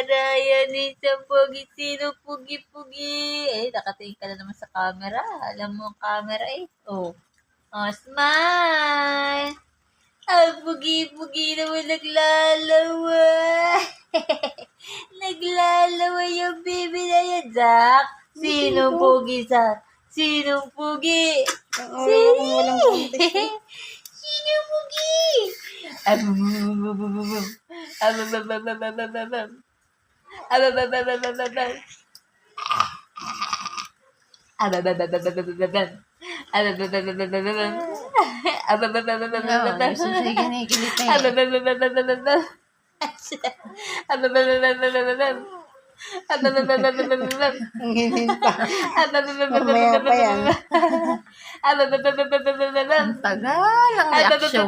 Ryan, isang pogi, sino pugi-pugi. Nakatingin ka na naman sa camera. Alam mo ang camera Oh, smile. Ang pugi-pugi naman naglalawa. Naglalawa yung baby na yan, Zach. Sinong pugi, Zach? Sinong pugi? Walang contest. Sinong pugi? Ang hinin pa. Mamaya pa yan. Ang tagal ang reaksyon.